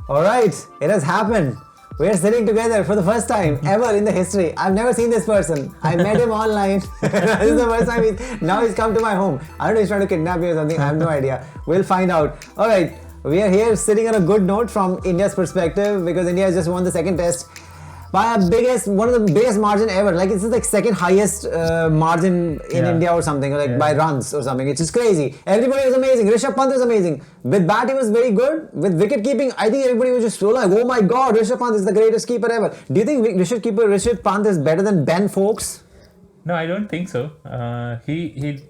All right, it has happened. We're sitting together for the first time ever in the history. I've never seen this person. I met him online. This is the first time now he's come to my home. I don't know if he's trying to kidnap me or something. I have no idea. We'll find out. All right, we are here sitting on a good note from India's perspective because India has just won the second test by one of the biggest margin ever. Like it's like second highest margin in India or something, like by runs or something. It's just crazy. Everybody was amazing. Rishabh Pant was amazing. With bat, he was very good. With wicket keeping, I think everybody was just so like, oh my god, Rishabh Pant is the greatest keeper ever. Do you think Rishabh Pant is better than Ben Foakes? No, I don't think so. He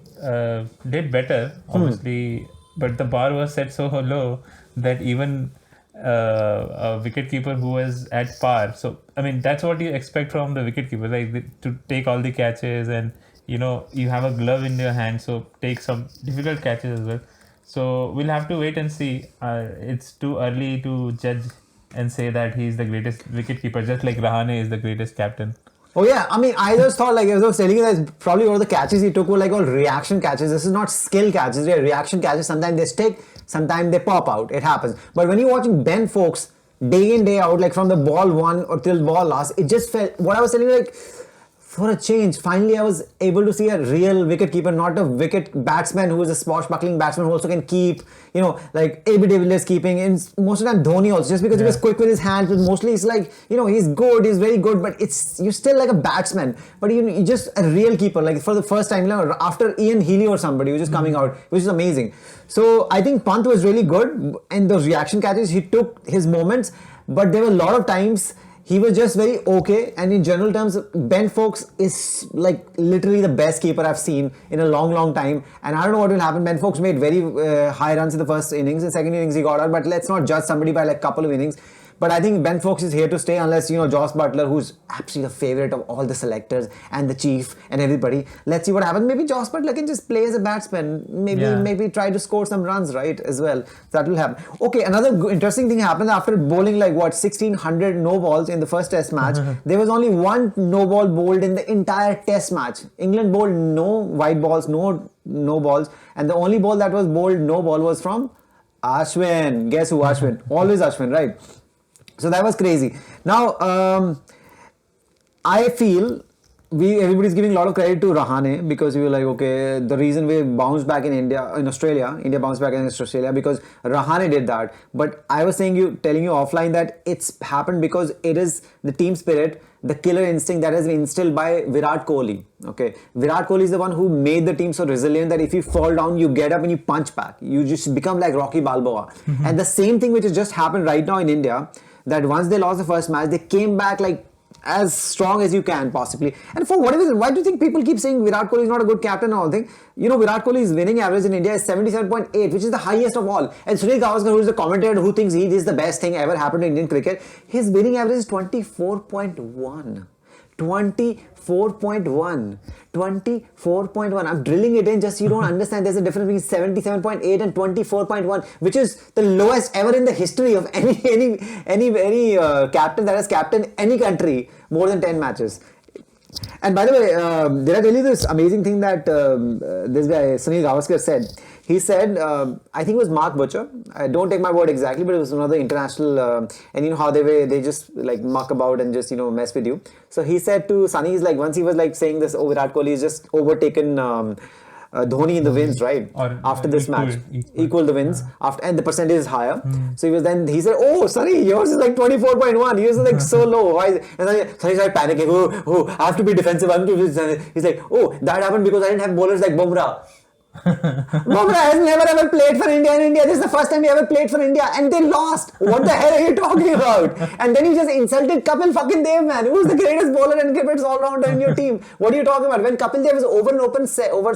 did better, obviously, but the bar was set so low that even a wicketkeeper who was at par. So, I mean, that's what you expect from the wicketkeeper, like to take all the catches and, you have a glove in your hand, so take some difficult catches as well. So, we'll have to wait and see. It's too early to judge and say that he's the greatest wicketkeeper, just like Rahane is the greatest captain. Oh yeah, I mean, I just thought like, as I was telling you guys, probably all the catches he took were like all reaction catches. This is not skill catches, they're reaction catches. Sometimes they stick, sometimes they pop out. It happens. But when you're watching Ben Foakes day in, day out, like from the ball one or till ball last, it just felt, what I was telling you, like, for a change, finally I was able to see a real wicket keeper, not a wicket batsman who is a swashbuckling batsman who also can keep, like AB de Villiers keeping, and most of the time Dhoni also, just because he was quick with his hands, but mostly it's like, he's good, he's very good, but you're still like a batsman, but you're just a real keeper, like for the first time, after Ian Healy or somebody who's just coming out, which is amazing. So I think Pant was really good, and those reaction catches, he took his moments, but there were a lot of times he was just very okay, and in general terms, Ben Foakes is like literally the best keeper I've seen in a long, long time. And I don't know what will happen. Ben Foakes made very high runs in the first innings. In the second innings, he got out. But let's not judge somebody by like a couple of innings. But I think Ben Foakes is here to stay unless, Joss Butler, who's absolutely the favourite of all the selectors and the chief and everybody. Let's see what happens. Maybe Joss Butler can just play as a batsman. Maybe try to score some runs, right, as well. That will happen. Okay, another interesting thing happened after bowling 1,600 no balls in the first test match. There was only one no ball bowled in the entire test match. England bowled no white balls, no balls. And the only ball that was bowled no ball was from Ashwin. Guess who? Ashwin. Always Ashwin, right? So that was crazy. Now, I feel everybody's giving a lot of credit to Rahane because we were like, okay, the reason we bounced back in Australia bounced back in Australia because Rahane did that. But I was telling you offline that it's happened because it is the team spirit, the killer instinct that has been instilled by Virat Kohli. Okay, Virat Kohli is the one who made the team so resilient that if you fall down, you get up and you punch back. You just become like Rocky Balboa. And the same thing which has just happened right now in India, that once they lost the first match, they came back like as strong as you can possibly. And for whatever reason, why do you think people keep saying Virat Kohli is not a good captain and all thing? Virat Kohli's winning average in India is 77.8, which is the highest of all. And Sunil Gavaskar, who is the commentator who thinks he is the best thing ever happened to Indian cricket, his winning average is 24.1. 24.1. 24.1. I'm drilling it in just so you don't understand. There's a difference between 77.8 and 24.1, which is the lowest ever in the history of any captain that has captained any country more than 10 matches. And by the way, did I tell you this amazing thing that this guy Sunil Gavaskar said? He said, I think it was Mark Butcher. I don't take my word exactly, but it was another international, and how they just like muck about and just mess with you. So he said to Sunny, he's like, once he was like saying this, Virat Kohli is just overtaken Dhoni in the wins, right? Or after this match, equal the wins after, and the percentage is higher. So he said, oh, Sunny, yours is like 24.1. Yours is like so low. Why? And then Sunny started panicking. Oh, I have to be defensive. He's like, oh, that happened because I didn't have bowlers like Bumrah. Bumrah has never ever played for India in India. This is the first time he ever played for India and they lost. What the hell are you talking about? And then you just insulted Kapil fucking Dev, man. Who's the greatest bowler and cricket's all-rounder in your team? What are you talking about? When Kapil Dev was over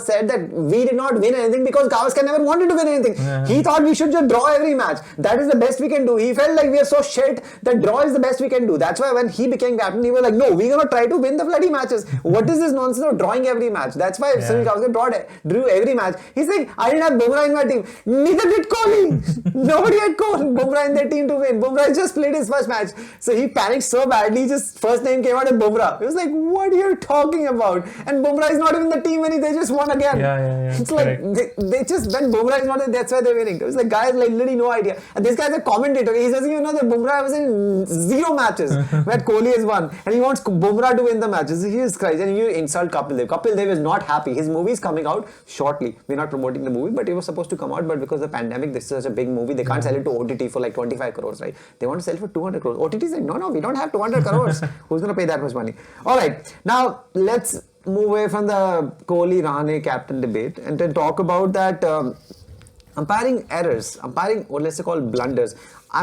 said that we did not win anything because Gavaskar never wanted to win anything. He thought we should just draw every match. That is the best we can do. He felt like we are so shit that draw is the best we can do. That's why when he became captain, he was like, no, we're going to try to win the bloody matches. What is this nonsense of drawing every match? That's why Sunil Gavaskar drew every match. match. He's like, I didn't have Bumrah in my team. Neither did Kohli. Nobody had Bumrah in their team to win. Bumrah just played his first match. So he panicked so badly, just first name came out as Bumrah. He was like, what are you talking about? And Bumrah is not even in the team and they just won again. Yeah. It's like, they just, when Bumrah is not in, that's why they're winning. It was like, guys, like, literally no idea. And this guy's a commentator. He says, you know, that Bumrah was in 0 matches where Kohli has won. And he wants Bumrah to win the matches. He is crazy. And you insult Kapil Dev. Kapil Dev is not happy. His movie is coming out shortly. We're not promoting the movie, but it was supposed to come out. But because of the pandemic, this is such a big movie. They can't sell it to OTT for like 25 crores, right? They want to sell it for 200 crores. OTT is like, no, we don't have 200 crores. Who's going to pay that much money? All right. Now, let's move away from the Kohli-Rahane captain debate and then talk about that umpiring errors, what let's say called blunders.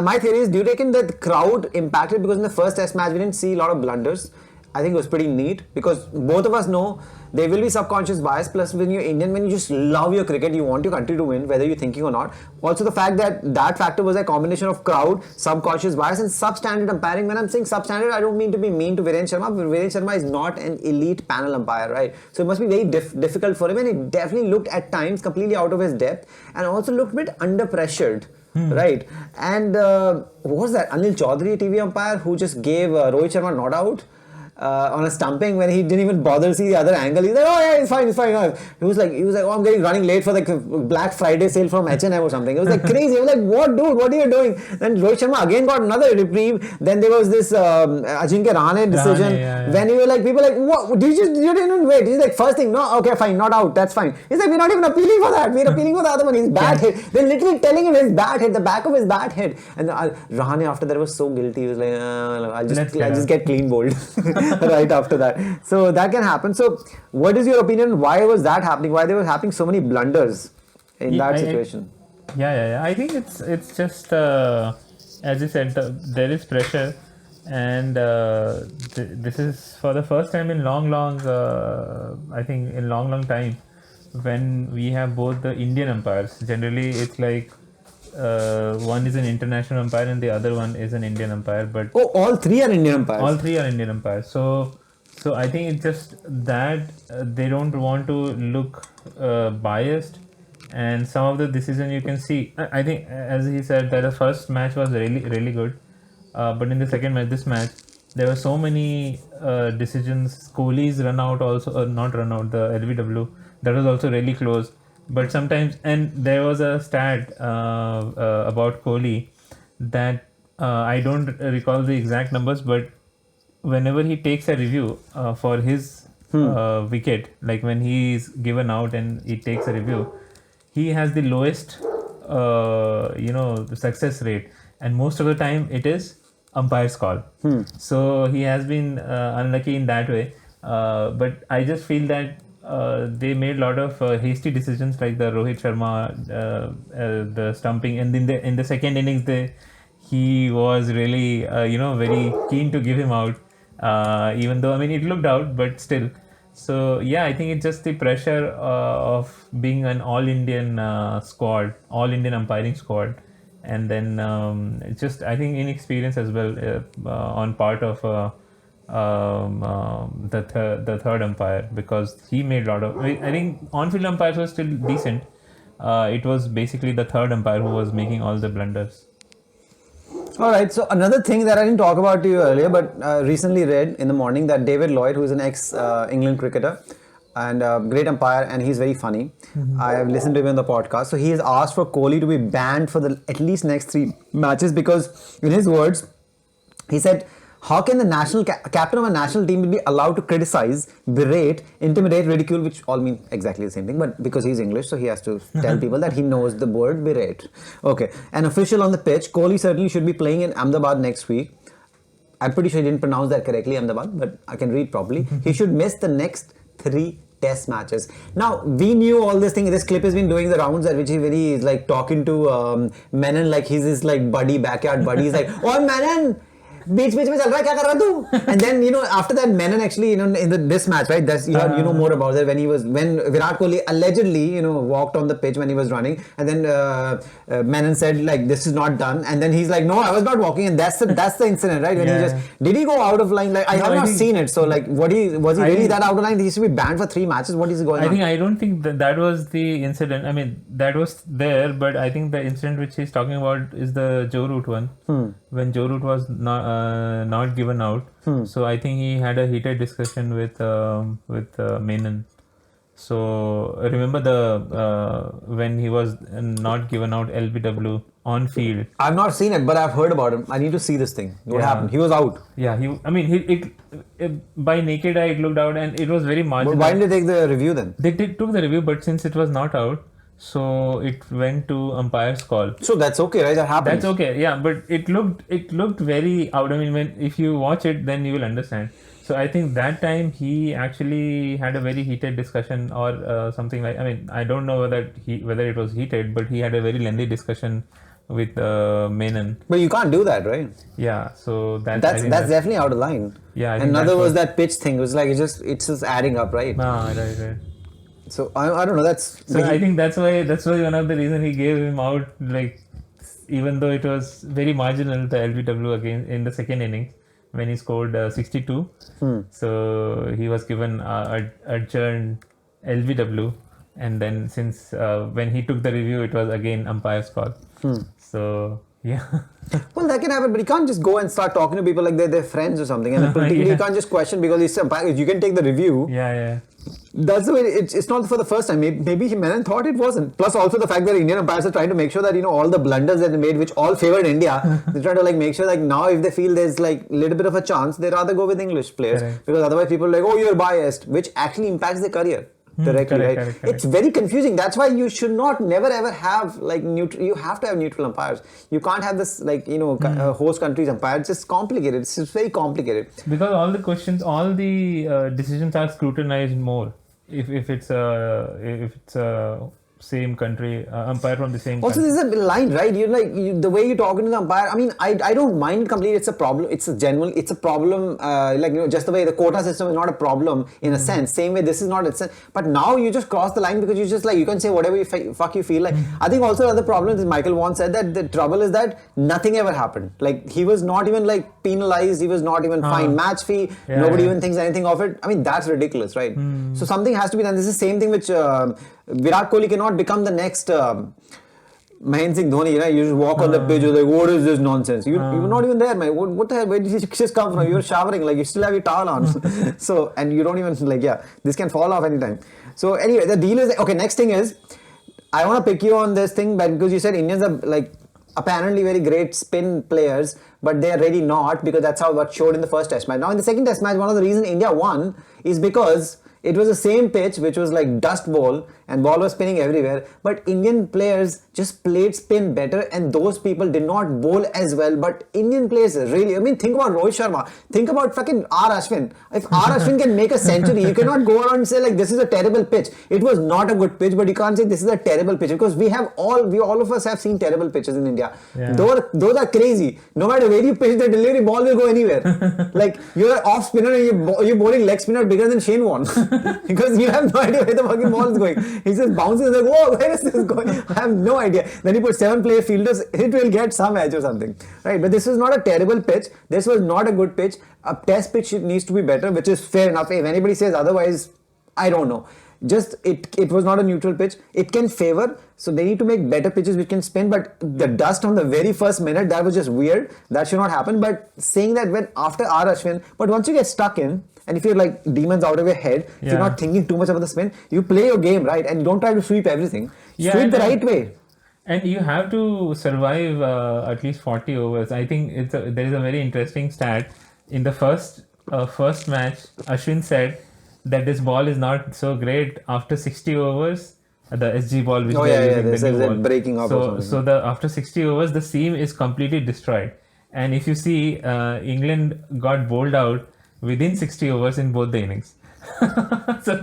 My theory is, do you reckon that the crowd impacted because in the first test match we didn't see a lot of blunders? I think it was pretty neat because both of us know there will be subconscious bias. Plus, when you're Indian, when you just love your cricket, you want your country to win, whether you're thinking or not. Also, the fact that factor was a combination of crowd, subconscious bias, and substandard umpiring. When I'm saying substandard, I don't mean to be mean to Viren Sharma, but Viren Sharma is not an elite panel umpire, right? So it must be very difficult for him, and it definitely looked at times completely out of his depth, and also looked a bit under pressured. Right, and what was that? Anil Chaudhary, TV umpire, who just gave Rohit Sharma not out on a stumping when he didn't even bother to see the other angle. He's like, oh yeah, it's fine. He was like, oh, I'm running late for the Black Friday sale from H&M or something. It was like crazy. He was like, what, dude? What are you doing? Then Rohit Sharma again got another reprieve. Then there was this Ajinkya Rahane decision when you were like, people were like, what? You didn't even wait. He's like, first thing, no, okay, fine, not out. That's fine. He's like, we're not even appealing for that. We're appealing for the other one. His bat hit. They're literally telling him his bat hit. The back of his bat hit. And Rahane after that was so guilty. He was like, I'll just get clean bowled. Right after that. So that can happen. So what is your opinion? Why was that happening? Why there were happening so many blunders in that situation? I think it's just as you said, there is pressure, and this is for the first time in long time when we have both the Indian umpires. Generally, it's like one is an international umpire and the other one is an Indian umpire. But all three are Indian umpires. All three are Indian umpires. So I think it's just that they don't want to look biased, and some of the decisions you can see. I think, as he said, that the first match was really good, but in the second match, this match, there were so many decisions. Kohli's run out also, not run out, the LBW, that was also really close. But sometimes, and there was a stat about Kohli that I don't recall the exact numbers, but whenever he takes a review for his wicket, like when he's given out and he takes a review, he has the lowest, the success rate, and most of the time it is umpire's call. So he has been unlucky in that way. But I just feel that they made a lot of hasty decisions, like the Rohit Sharma, the stumping, and in the second innings, he was really very keen to give him out, even though it looked out, but still. So I think it's just the pressure of being an all-Indian squad, all-Indian umpiring squad, and then it's just, I think, inexperience as well on part of the third umpire, because he made a lot of. I think on-field umpires were still decent. It was basically the third umpire who was making all the blunders. All right. So another thing that I didn't talk about to you earlier, but recently read in the morning, that David Lloyd, who is an ex-England cricketer and great umpire, and he's very funny. I have listened to him on the podcast. So he has asked for Kohli to be banned for the at least next 3 matches, because in his words, he said, how can the national captain of a national team be allowed to criticize, berate, intimidate, ridicule, which all mean exactly the same thing, but because he's English, so he has to tell people that he knows the word berate. Okay, an official on the pitch, Kohli certainly should be playing in Ahmedabad next week. I'm pretty sure he didn't pronounce that correctly, Ahmedabad, but I can read properly. He should miss the next 3 test matches. Now, we knew all this thing. This clip has been doing the rounds, at which he is like talking to Menon, like he's his like buddy, backyard buddy. He's like, oh Menon, बीच में चल रहा है क्या कर रहा है तू? And then after that Menon actually in this match, right, that's you know more about that when Virat Kohli allegedly walked on the pitch when he was running, and then Menon said like this is not done, and then he's like no, I was not walking, and that's the incident, right, when he did he go out of line? Like I have not seen it, so like was he really that out of line? He used to be banned for 3 matches. What is going on? I don't think that was the incident. I mean, that was there, but I think the incident which he's talking about is the Joe Root one, when Joe Root was not given out. So I think he had a heated discussion with Menon. So remember when he was not given out LBW on field. I've not seen it, but I've heard about him. I need to see this thing. What happened? He was out. Yeah, by naked eye it looked out, and it was very marginal. But why didn't they take the review then? They took the review, but since it was not out, so it went to umpire's call. So that's okay, right? That happens. That's okay, yeah. But it looked very out. I mean, if you watch it, then you will understand. So I think that time he actually had a very heated discussion or something like. I mean, I don't know whether it was heated, but he had a very lengthy discussion with Menon. But you can't do that, right? Yeah. So that's definitely out of line. Yeah. And another was that pitch thing. It was like it's just adding up, right? Right. So I don't know. I think that's why one of the reasons he gave him out. Like, even though it was very marginal, the LBW again in the second innings when he scored 62. So he was given adjourned LBW, and then since when he took the review, it was again umpire's call. So yeah. Well, that can happen, but you can't just go and start talking to people like they're friends or something, and politically you can't just question because he's umpire. You can take the review. Yeah. That's the way. It's not for the first time. Maybe Menon thought it wasn't. Plus, also the fact that Indian umpires are trying to make sure that all the blunders that they made, which all favored India, they try to like make sure like now if they feel there's like little bit of a chance, they rather go with English players. Correct. Because otherwise people are like, oh, you're biased, which actually impacts their career directly. Correct. It's very confusing. That's why you should not never ever have like neutral. You have to have neutral umpires. You can't have this like host countries umpire. It's just complicated. It's just very complicated. Because all the decisions are scrutinized more. If it's a same country umpire from the same also country. There's a line, right? The way you're talking to the umpire, I mean I don't mind it completely. It's a problem. It's a problem just the way the quota system is not a problem in a sense, same way this is not a sense. But now you just cross the line because you just like you can say whatever fuck you feel like. I think also another problem is Michael Vaughan said that the trouble is that nothing ever happened. Like he was not even like penalized, he was not even fined match fee, nobody even thinks anything of it. I mean that's ridiculous, right? So something has to be done. This is the same thing which Virat Kohli cannot become the next Mahendra Singh Dhoni, right? You just walk on the pitch, you're like, what is this nonsense? You're not even there, man. What the hell? Where did you just come from? You're showering, like you still have your towel on. So, and you don't even like, this can fall off anytime. So anyway, the deal is, okay, next thing is, I want to pick you on this thing because you said Indians are like apparently very great spin players, but they're really not because that's what showed in the first test match. Now in the second test match, one of the reasons India won is because it was the same pitch which was like dust bowl and ball was spinning everywhere, but Indian players just played spin better and those people did not bowl as well. But Indian players really, I mean, think about Rohit Sharma, think about fucking R. Ashwin. If R. Ashwin can make a century, you cannot go around and say like this is a terrible pitch. It was not a good pitch, but you can't say this is a terrible pitch because all of us have seen terrible pitches in India. Those are crazy. No matter where you pitch the delivery, ball will go anywhere. Like you're an off spinner and you're bowling leg spinner bigger than Shane Warne because you have no idea where the fucking ball is going. He just bounces like, whoa, where is this going? I have no idea. Then you put 7-player fielders, it will get some edge or something. Right? But this is not a terrible pitch. This was not a good pitch. A test pitch needs to be better, which is fair enough. If anybody says otherwise, I don't know. Just it was not a neutral pitch. It can favor, so they need to make better pitches which can spin. But the dust on the very first minute, that was just weird. That should not happen. But saying that when after R. Ashwin, but once you get stuck in, and if you're like demons out of your head, if you're not thinking too much about the spin, you play your game, right? And you don't try to sweep everything. Sweep the right way. And you have to survive at least 40 overs. I think there is a very interesting stat. In the first match, Ashwin said that this ball is not so great after 60 overs. The SG ball, which they're breaking up. So after 60 overs, the seam is completely destroyed. And if you see, England got bowled out within 60 overs in both the innings. So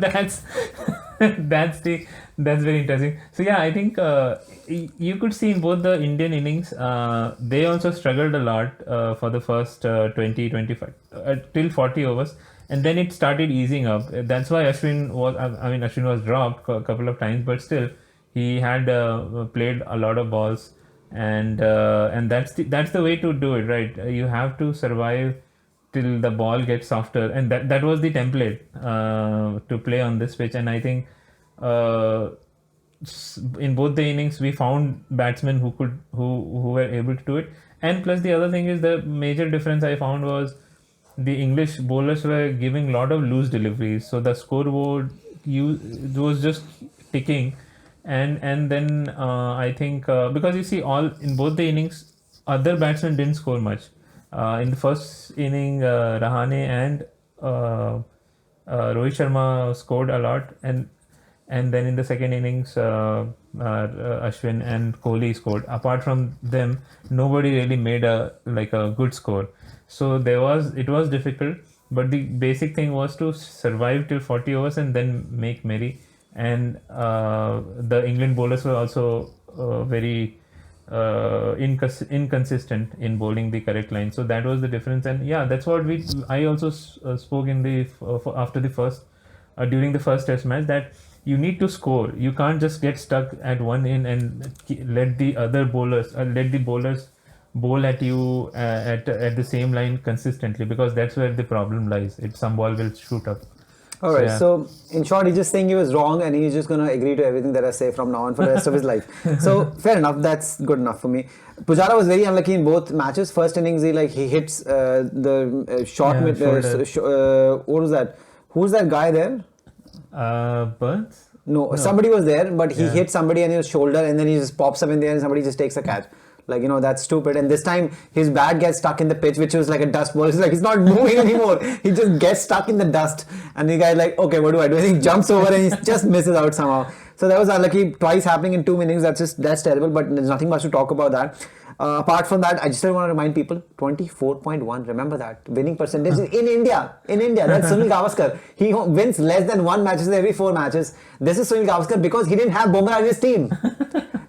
That's very interesting. So yeah, I think you could see in both the Indian innings, they also struggled a lot for the first 20, 25 till 40 overs, and then it started easing up. That's why Ashwin was dropped a couple of times, but still he had played a lot of balls, and that's the way to do it, right? You have to survive till the ball gets softer, and that was the template to play on this pitch. And I think uh, in both the innings we found batsmen who were able to do it. And plus the other thing is, the major difference I found was the English bowlers were giving a lot of loose deliveries, so the scoreboard was just ticking. And then I think because you see, all in both the innings other batsmen didn't score much. In the first inning, Rahane and Rohit Sharma scored a lot, and then in the second innings, Ashwin and Kohli scored. Apart from them, nobody really made a good score. So it was difficult, but the basic thing was to survive till 40 overs and then make merry. And the England bowlers were also very inconsistent in bowling the correct line. So that was the difference. And yeah, that's what I also spoke in the after the first during the first test match, that you need to score. You can't just get stuck at one in and let the bowlers bowl at you at the same line consistently, because that's where the problem lies. Some ball will shoot up. Alright, so in short, he's just saying he was wrong and he's just going to agree to everything that I say from now on for the rest of his life. So fair enough, that's good enough for me. Pujara was very unlucky in both matches. First innings, he hits the short mid. What was that? Who's that guy there? Burns? No, somebody was there, but he hit somebody on his shoulder and then he just pops up in there and somebody just takes a catch. That's stupid. And this time his bat gets stuck in the pitch, which was like a dust ball. It's like he's not moving anymore. He just gets stuck in the dust. And the guy's like, okay, what do I do? And he jumps over and he just misses out somehow. So that was unlucky. Twice happening in 2 innings. That's terrible, but there's nothing much to talk about that. Apart from that, I just want to remind people, 24.1, remember that. Winning percentage in India. That's Sunil Gavaskar. He wins less than 1 matches every 4 matches. This is Sunil Gavaskar because he didn't have Bumrah in his team.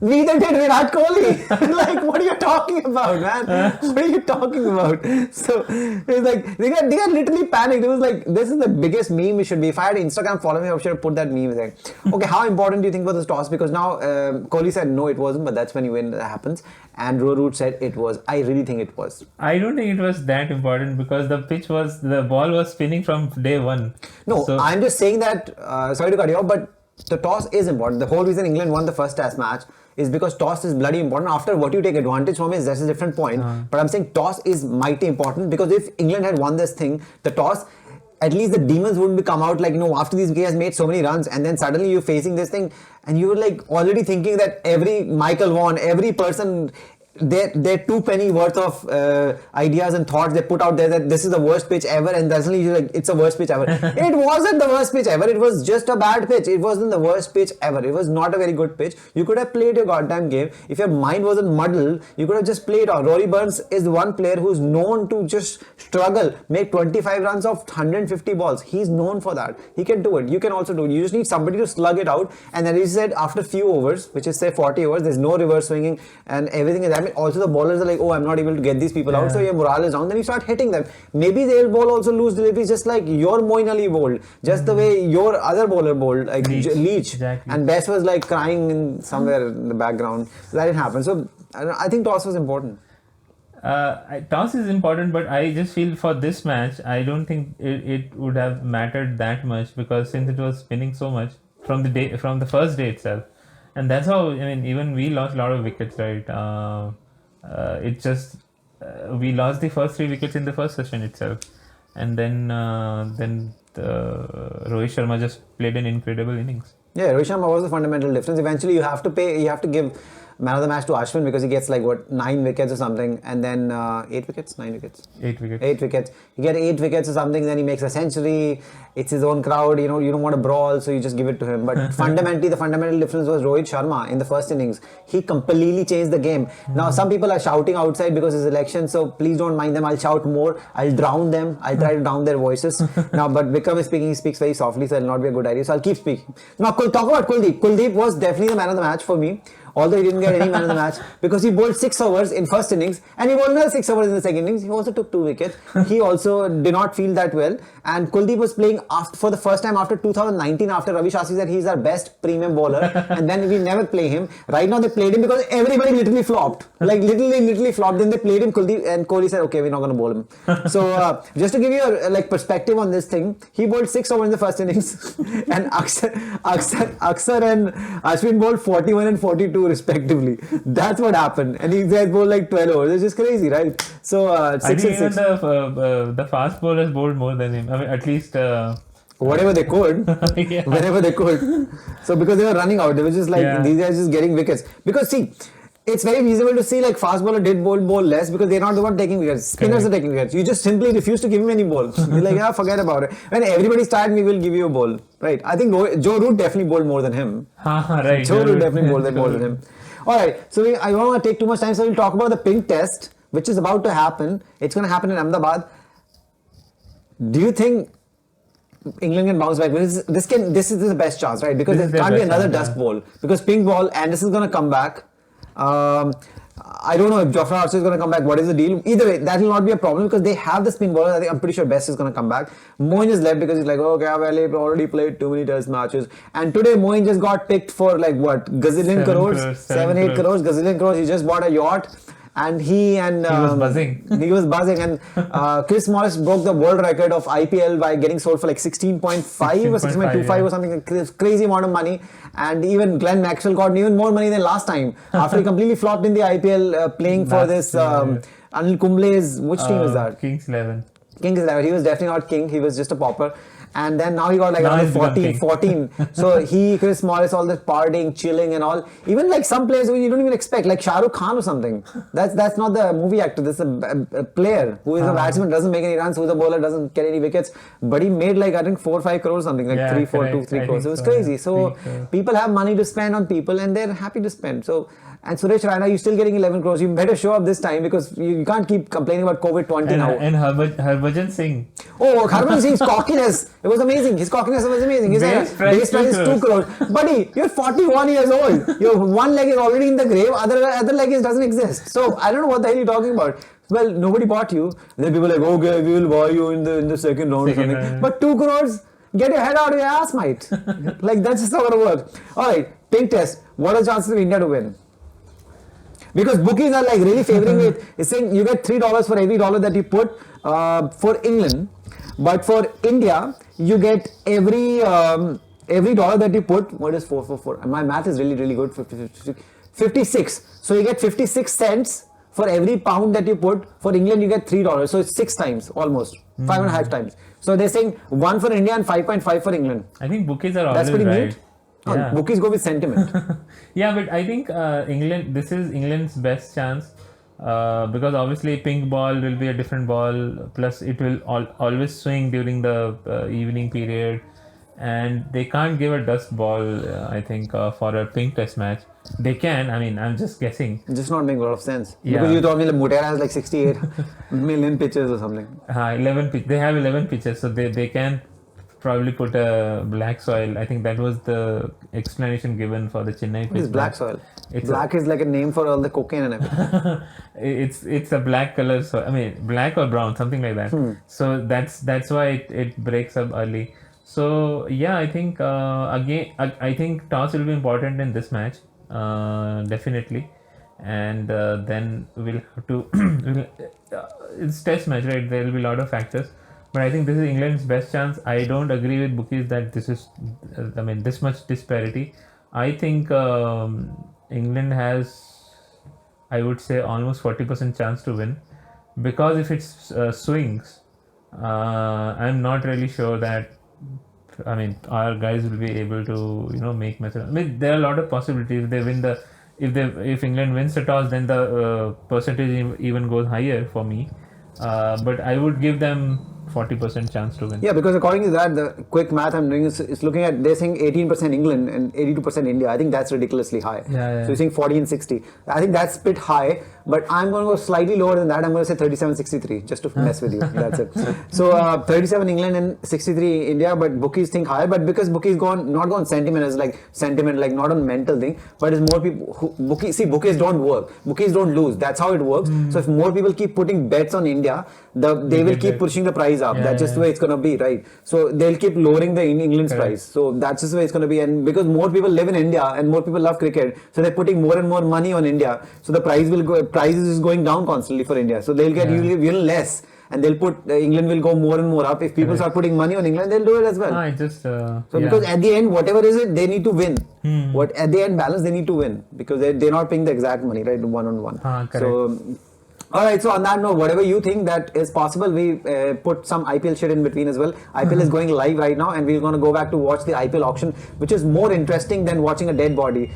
Neither did Virat Kohli. What are you talking about, man? What are you talking about? So it's like they got literally panicked. It was like, this is the biggest meme we should be. If I had Instagram follow me, I should have put that meme there. Okay, how important do you think was this toss? Because now Kohli said no, it wasn't, but that's when you win, that happens. And Root said it was. I really think it was. I don't think it was that important, because the ball was spinning from day one. No, so, I'm just saying that, sorry to cut you off, but the toss is important. The whole reason England won the first test match is because toss is bloody important. After what you take advantage from is, that's a different point. But I'm saying toss is mighty important, because if England had won this thing, the toss, at least the demons wouldn't come out after these guys made so many runs, and then suddenly you're facing this thing and you were already thinking that every Michael Vaughan, every person, their 2 penny worth of ideas and thoughts they put out there, that this is the worst pitch ever, and suddenly you're like, it's the worst pitch ever. It wasn't the worst pitch ever. It was just a bad pitch. It wasn't the worst pitch ever. It was not a very good pitch. You could have played your goddamn game. If your mind wasn't muddled, you could have just played on. Rory Burns is one player who's known to just struggle, make 25 runs off 150 balls. He's known for that. He can do it. You can also do it. You just need somebody to slug it out. And then he said, after few overs, which is say 40 overs, there's no reverse swinging and everything is that. Also the bowlers are like, oh, I'm not able to get these people out, so your morale is down. Then you start hitting them. Maybe they'll bowl also lose deliveries, just like your Moeen Ali bowled, just the way your other bowler bowled, like Leach. Exactly. And Best was like crying somewhere in the background. So that didn't happen. So I think toss was important. Toss is important, but I just feel for this match, I don't think it would have mattered that much, because since it was spinning so much from the first day itself, and that's how, even we lost a lot of wickets, right? We lost the first 3 wickets in the first session itself, and then Rohit Sharma just played an incredible innings. Yeah, Rohit Sharma was the fundamental difference. Eventually, you have to give man of the match to Ashwin because he gets like what 9 wickets or something, and then 8 wickets, 9 wickets, 8 wickets. 8 wickets. He get 8 wickets or something, then he makes a century. It's his own crowd, you know. You don't want to brawl, so you just give it to him. But fundamentally, the fundamental difference was Rohit Sharma in the first innings. He completely changed the game. Now some people are shouting outside because it's election, so please don't mind them. I'll shout more. I'll drown them. I'll try to drown their voices. Now, but Vikram is speaking. He speaks very softly, so it'll not be a good idea. So I'll keep speaking. Now, talk about Kuldeep. Kuldeep was definitely the man of the match for me. Although he didn't get any man of the match because he bowled 6 overs in first innings and he bowled another 6 overs in the second innings. He also took 2 wickets. He also did not feel that well. And Kuldeep was playing for the first time after 2019, after Ravi Shastri said he's our best premium bowler. And then we never play him. Right now they played him because everybody literally flopped. Like literally flopped. Then they played him, Kuldeep, and Kohli said, okay, we're not going to bowl him. So just to give you a perspective on this thing, he bowled 6 overs in the first innings and Akshar and Ashwin bowled 41 and 42 respectively. That's what happened. And he guys bowled like 12 overs. It's just crazy, right? So 6 I think and even 6. the fast bowlers bowled more than him. I mean, at least Whatever they could, yeah. whenever they could. So because they were running out, they were just like these guys just getting wickets. Because see, it's very reasonable to see like fast bowler did bowl less because they're not the one taking wickets. Spinners are taking wickets. You just simply refuse to give him any ball. You're like, yeah, forget about it. When everybody's tired, we will give you a ball. Right? I think Joe Root definitely bowled more than him. Right. Joe Root definitely bowled more than him. Alright, so I don't want to take too much time, so we'll talk about the pink test, which is about to happen. It's going to happen in Ahmedabad. Do you think England can bounce back? This is the best chance, right? Because there can't be another dust bowl. Because pink ball, Anderson's going to come back. I don't know if Jofra Archer is going to come back. What is the deal? Either way, that will not be a problem because they have the spin bowlers. I'm pretty sure Best is going to come back. Moeen is left because he's like, okay, I've already played too many test matches. And today Moeen just got picked for like what? Gazillion crores? 7-8 crores. Gazillion crores. He just bought a yacht. And he was buzzing. He was buzzing, and Chris Morris broke the world record of IPL by getting sold for like 16.5 or 16.25 or something, crazy amount of money. And even Glenn Maxwell got even more money than last time after he completely flopped in the IPL playing for this Anil Kumble's, which team was that? Kings 11. Kings 11. He was definitely not king. He was just a pauper. And then now he got like another 14. So Chris Morris, all this partying, chilling and all. Even like some players who you don't even expect, like Shah Rukh Khan or something. That's not the movie actor. This is a player who is a batsman, doesn't make any runs, who's a bowler, doesn't get any wickets. But he made like, I think 4 or 5 crores or something, like 3 crores. It was crazy. So people have money to spend on people and they're happy to spend. So, and Suresh Raina, you're still getting 11 crores. You better show up this time because you can't keep complaining about COVID-20 now. And Harbhajan Singh. Oh, Harbhajan Singh's cockiness. It was amazing. His cockiness was amazing. His base price is 2 crores. Buddy, you're 41 years old. Your one leg is already in the grave. Other leg doesn't exist. So I don't know what the hell you're talking about. Well, nobody bought you. Then people are like, okay, we will buy you in the second round or something. But 2 crores, get your head out of your ass, mate. Like that's just not going to work. Alright, pink test. What are the chances of India to win? Because bookies are like really favoring it. It's saying you get $3 for every dollar that you put for England. But for India, you get every dollar that you put. What is 4 for 4? My math is really, really good. 56. So you get 56 cents for every pound that you put. For England, you get $3. So it's 6 times almost. 5.5 times. So they're saying 1 for India and 5.5 for England. I think bookies are always That's pretty right. neat. Yeah. Bookies go with sentiment. Yeah, but I think this is England's best chance because obviously pink ball will be a different ball, plus it will always swing during the evening period, and they can't give a dust ball I think for a pink test match. They can, I mean, I'm just guessing. Just not making a lot of sense. Yeah. Because you told me like Mutera has like 68 million pitches or something. 11 they have 11 pitches, so they can probably put a black soil. I think that was the explanation given for the Chennai pitch. What is black soil? Black is like a name for all the cocaine and everything. It's a black color, so I mean black or brown, something like that. So that's why it breaks up early. So yeah, I think again I think toss will be important in this match, definitely, and then we'll have to it's test match, right? There will be a lot of factors. But I think this is England's best chance. I don't agree with bookies that this is, this much disparity. I think England has, I would say, almost 40% chance to win. Because if it swings, I'm not really sure that, our guys will be able to, make matches. There are a lot of possibilities. They win if England wins the toss, then the percentage even goes higher for me. But I would give them 40% chance to win. Yeah, because according to that, the quick math I'm doing is looking at, they're saying 18% England and 82% India. I think that's ridiculously high. Yeah. So you're saying 40 and 60. I think that's a bit high, but I'm going to go slightly lower than that. I'm going to say 37-63 just to mess with you. That's it. So 37 England and 63 India, but bookies think higher. But because bookies not gone sentiment as like sentiment, like not on mental thing, but it's more people who bookies don't work. Bookies don't lose. That's how it works. So if more people keep putting bets on India, they will keep pushing the price up. That's just the way it's going to be, right? So they'll keep lowering the England's price. So that's just the way it's going to be. And because more people live in India and more people love cricket, so they're putting more and more money on India. So the price is going down constantly for India. So they'll get even less. And they'll put England will go more and more up. If people start putting money on England, they'll do it as well. Because at the end, whatever is it, they need to win. At the end balance, they need to win because they're not paying the exact money, right? 1-on-1. So. Alright, so on that note, whatever you think that is possible, we put some IPL shit in between as well. IPL is going live right now and we're going to go back to watch the IPL auction, which is more interesting than watching a dead body.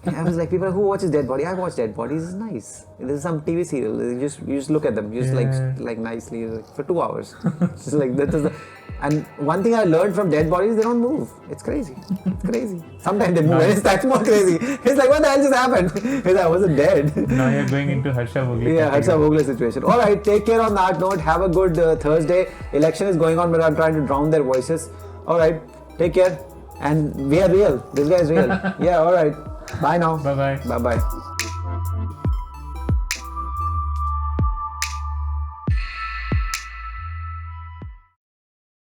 I was like, people who watches dead body, I watch dead bodies, it's nice. This is some TV serial, you just look at them, just like nicely for 2 hours. Just like that is and one thing I learned from dead bodies, they don't move. It's crazy. It's crazy. Sometimes they move and that's more crazy. It's like, what the hell just happened? It's like, I wasn't dead. Now you're going into Harsha Bhogle. Yeah, Harsha Bhogle situation. Alright, take care on that note. Have a good Thursday. Election is going on, but I'm trying to drown their voices. Alright, take care. And we are real. This guy is real. Yeah, alright. Bye now. Bye-bye. Bye-bye.